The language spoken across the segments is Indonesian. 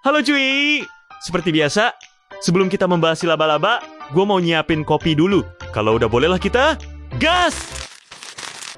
Halo cuy! Seperti biasa, sebelum kita membahas si laba-laba, gue mau nyiapin kopi dulu. Kalau udah bolehlah kita, gas!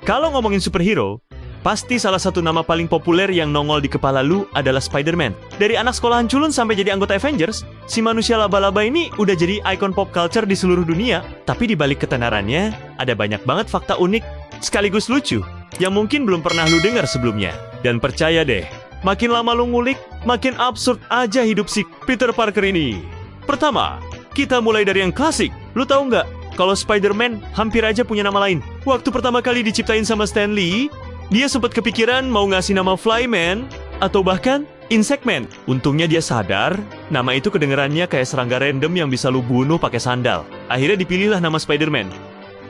Kalau ngomongin superhero, pasti salah satu nama paling populer yang nongol di kepala lu adalah Spider-Man. Dari anak sekolahan culun sampai jadi anggota Avengers, si manusia laba-laba ini udah jadi ikon pop culture di seluruh dunia. Tapi di balik ketenarannya, ada banyak banget fakta unik sekaligus lucu yang mungkin belum pernah lu dengar sebelumnya. Dan percaya deh, makin lama lu ngulik, makin absurd aja hidup si Peter Parker ini. Pertama, kita mulai dari yang klasik. Lu tahu nggak kalau Spider-Man hampir aja punya nama lain? Waktu pertama kali diciptain sama Stan Lee, dia sempat kepikiran mau ngasih nama Flyman atau bahkan Insectman. Untungnya dia sadar, nama itu kedengerannya kayak serangga random yang bisa lu bunuh pakai sandal. Akhirnya dipilihlah nama Spider-Man.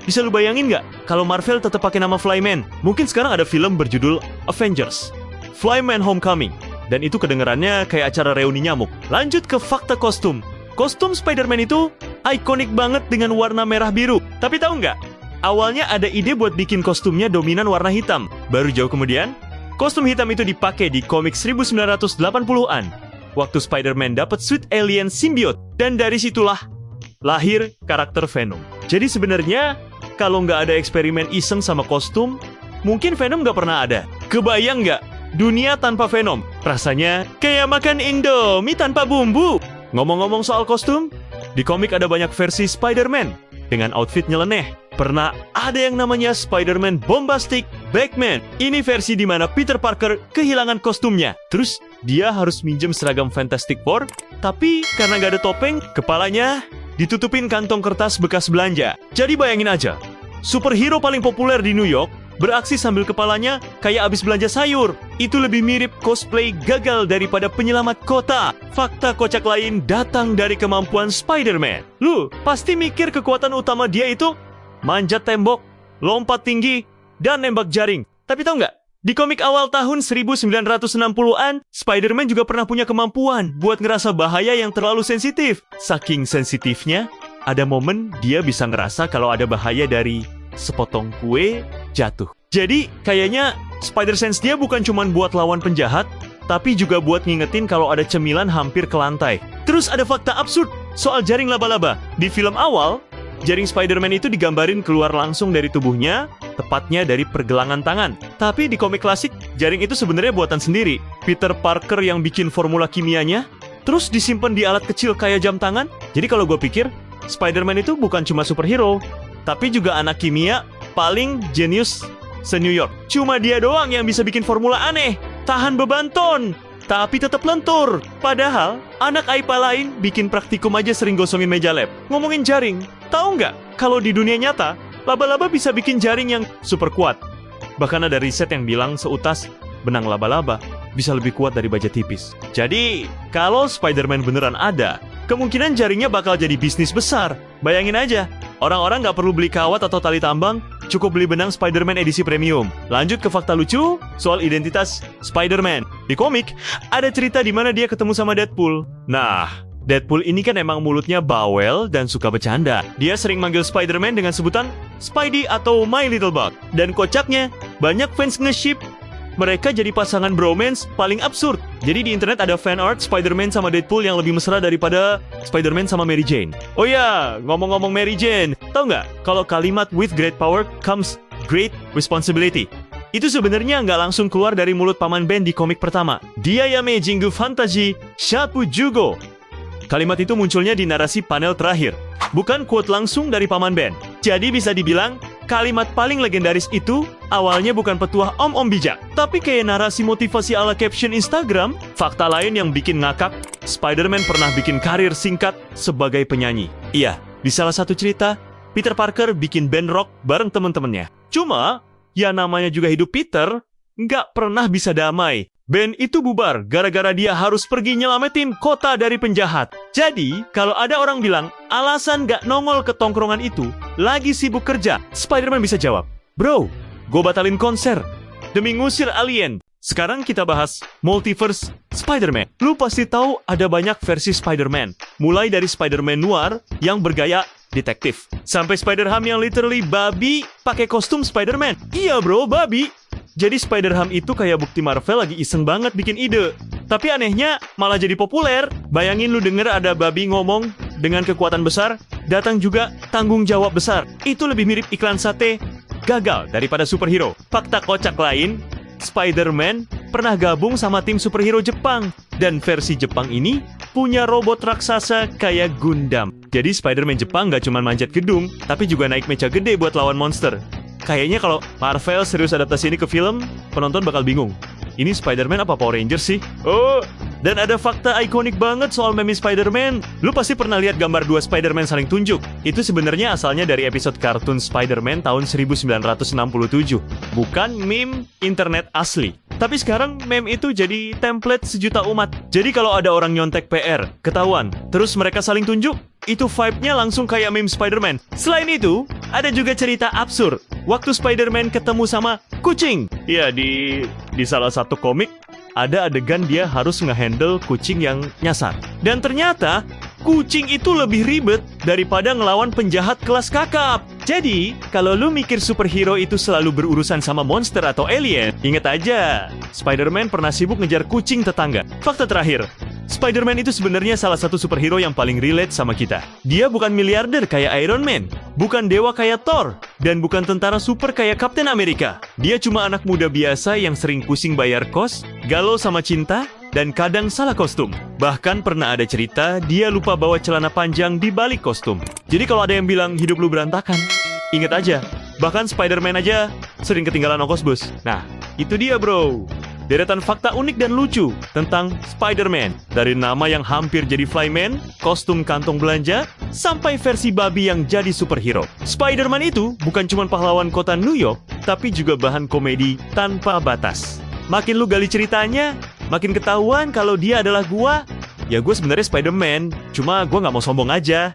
Bisa lu bayangin nggak kalau Marvel tetap pakai nama Flyman? Mungkin sekarang ada film berjudul Avengers, Flyman Homecoming. Dan itu kedengerannya kayak acara reuni nyamuk. Lanjut ke fakta kostum. Kostum Spider-Man itu ikonik banget dengan warna merah biru. Tapi tahu nggak? Awalnya ada ide buat bikin kostumnya dominan warna hitam. Baru jauh kemudian, kostum hitam itu dipakai di komik 1980-an. Waktu Spider-Man dapat suit alien symbiote. Dan dari situlah lahir karakter Venom. Jadi sebenarnya, kalau nggak ada eksperimen iseng sama kostum, mungkin Venom nggak pernah ada. Kebayang nggak? Dunia tanpa Venom, rasanya kayak makan Indomie tanpa bumbu. Ngomong-ngomong soal kostum, di komik ada banyak versi Spider-Man dengan outfit nyeleneh. Pernah ada yang namanya Spider-Man Bombastic Batman. Ini versi di mana Peter Parker kehilangan kostumnya. Terus dia harus minjem seragam Fantastic Four, tapi karena nggak ada topeng, kepalanya ditutupin kantong kertas bekas belanja. Jadi bayangin aja, superhero paling populer di New York beraksi sambil kepalanya kayak abis belanja sayur. Itu lebih mirip cosplay gagal daripada penyelamat kota. Fakta kocak lain datang dari kemampuan Spider-Man. Lu pasti mikir kekuatan utama dia itu manjat tembok, lompat tinggi, dan nembak jaring. Tapi tau nggak? Di komik awal tahun 1960-an, Spider-Man juga pernah punya kemampuan buat ngerasa bahaya yang terlalu sensitif. Saking sensitifnya, ada momen dia bisa ngerasa kalau ada bahaya dari sepotong kue jatuh. Jadi kayaknya Spider-Sense dia bukan cuma buat lawan penjahat, tapi juga buat ngingetin kalau ada cemilan hampir ke lantai. Terus ada fakta absurd soal jaring laba-laba. Di film awal, jaring Spider-Man itu digambarin keluar langsung dari tubuhnya, tepatnya dari pergelangan tangan. Tapi di komik klasik, jaring itu sebenarnya buatan sendiri. Peter Parker yang bikin formula kimianya, terus disimpan di alat kecil kayak jam tangan. Jadi kalau gue pikir, Spider-Man itu bukan cuma superhero, tapi juga anak kimia paling jenius se-New York. Cuma dia doang yang bisa bikin formula aneh, tahan beban ton, tapi tetap lentur. Padahal, anak AIPA lain bikin praktikum aja sering gosongin meja lab. Ngomongin jaring, tahu nggak kalau di dunia nyata, laba-laba bisa bikin jaring yang super kuat. Bahkan ada riset yang bilang seutas benang laba-laba bisa lebih kuat dari baja tipis. Jadi, kalau Spider-Man beneran ada, kemungkinan jaringnya bakal jadi bisnis besar. Bayangin aja, orang-orang nggak perlu beli kawat atau tali tambang, cukup beli benang Spider-Man edisi premium. Lanjut ke fakta lucu soal identitas Spider-Man. Di komik, ada cerita di mana dia ketemu sama Deadpool. Nah, Deadpool ini kan emang mulutnya bawel dan suka bercanda. Dia sering manggil Spider-Man dengan sebutan Spidey atau My Little Bug. Dan kocaknya, banyak fans nge-ship mereka jadi pasangan bromance paling absurd. Jadi di internet ada fan art Spider-Man sama Deadpool yang lebih mesra daripada Spider-Man sama Mary Jane. Oh ya, ngomong-ngomong Mary Jane, tau nggak kalau kalimat with great power comes great responsibility? Itu sebenarnya nggak langsung keluar dari mulut Paman Ben di komik pertama. Dia Yame Jingu Fantasy Shapu Jugo. Kalimat itu munculnya di narasi panel terakhir, bukan quote langsung dari Paman Ben. Jadi bisa dibilang, kalimat paling legendaris itu awalnya bukan petuah om-om bijak, tapi kayak narasi motivasi ala caption Instagram. Fakta lain yang bikin ngakak, Spider-Man pernah bikin karir singkat sebagai penyanyi. Iya, di salah satu cerita, Peter Parker bikin band rock bareng temen-temennya. Cuma, ya namanya juga hidup Peter, nggak pernah bisa damai. Band itu bubar gara-gara dia harus pergi nyelamatin kota dari penjahat. Jadi, kalau ada orang bilang alasan gak nongol ke tongkrongan itu lagi sibuk kerja, Spider-Man bisa jawab, "Bro, gue batalin konser demi ngusir alien." Sekarang kita bahas multiverse Spider-Man. Lu pasti tahu ada banyak versi Spider-Man. Mulai dari Spider-Man noir yang bergaya detektif, sampai Spider-Ham yang literally babi pakai kostum Spider-Man. Iya bro, babi. Jadi Spider-Ham itu kayak bukti Marvel lagi iseng banget bikin ide. Tapi anehnya malah jadi populer. Bayangin lu denger ada babi ngomong dengan kekuatan besar, datang juga tanggung jawab besar. Itu lebih mirip iklan sate gagal daripada superhero. Fakta kocak lain, Spider-Man pernah gabung sama tim superhero Jepang. Dan versi Jepang ini punya robot raksasa kayak Gundam. Jadi Spider-Man Jepang gak cuma manjat gedung, tapi juga naik meja gede buat lawan monster. Kayaknya kalau Marvel serius adaptasi ini ke film, penonton bakal bingung. Ini Spider-Man apa Power Rangers sih? Oh, dan ada fakta ikonik banget soal meme Spider-Man. Lu pasti pernah lihat gambar dua Spider-Man saling tunjuk. Itu sebenarnya asalnya dari episode kartun Spider-Man tahun 1967. Bukan meme internet asli. Tapi sekarang meme itu jadi template sejuta umat. Jadi kalau ada orang nyontek PR, ketahuan, terus mereka saling tunjuk, itu vibe-nya langsung kayak meme Spider-Man. Selain itu, ada juga cerita absurd. Waktu Spider-Man ketemu sama kucing. Ya, di salah satu komik, ada adegan dia harus ngehandle kucing yang nyasar. Dan ternyata, kucing itu lebih ribet daripada ngelawan penjahat kelas kakap. Jadi, kalau lu mikir superhero itu selalu berurusan sama monster atau alien, inget aja, Spider-Man pernah sibuk ngejar kucing tetangga. Fakta terakhir, Spider-Man itu sebenarnya salah satu superhero yang paling relate sama kita. Dia bukan miliarder kayak Iron Man, bukan dewa kayak Thor, dan bukan tentara super kayak Captain America. Dia cuma anak muda biasa yang sering pusing bayar kos, galau sama cinta, dan kadang salah kostum. Bahkan pernah ada cerita dia lupa bawa celana panjang di balik kostum. Jadi kalau ada yang bilang hidup lu berantakan, inget aja, bahkan Spider-Man aja sering ketinggalan ongkos bus. Nah, itu dia bro. Deretan fakta unik dan lucu tentang Spider-Man. Dari nama yang hampir jadi Flyman, kostum kantong belanja, sampai versi babi yang jadi superhero. Spider-Man itu bukan cuma pahlawan kota New York, tapi juga bahan komedi tanpa batas. Makin lu gali ceritanya, makin ketahuan kalau dia adalah gua. Ya gua sebenarnya Spider-Man, cuma gua nggak mau sombong aja.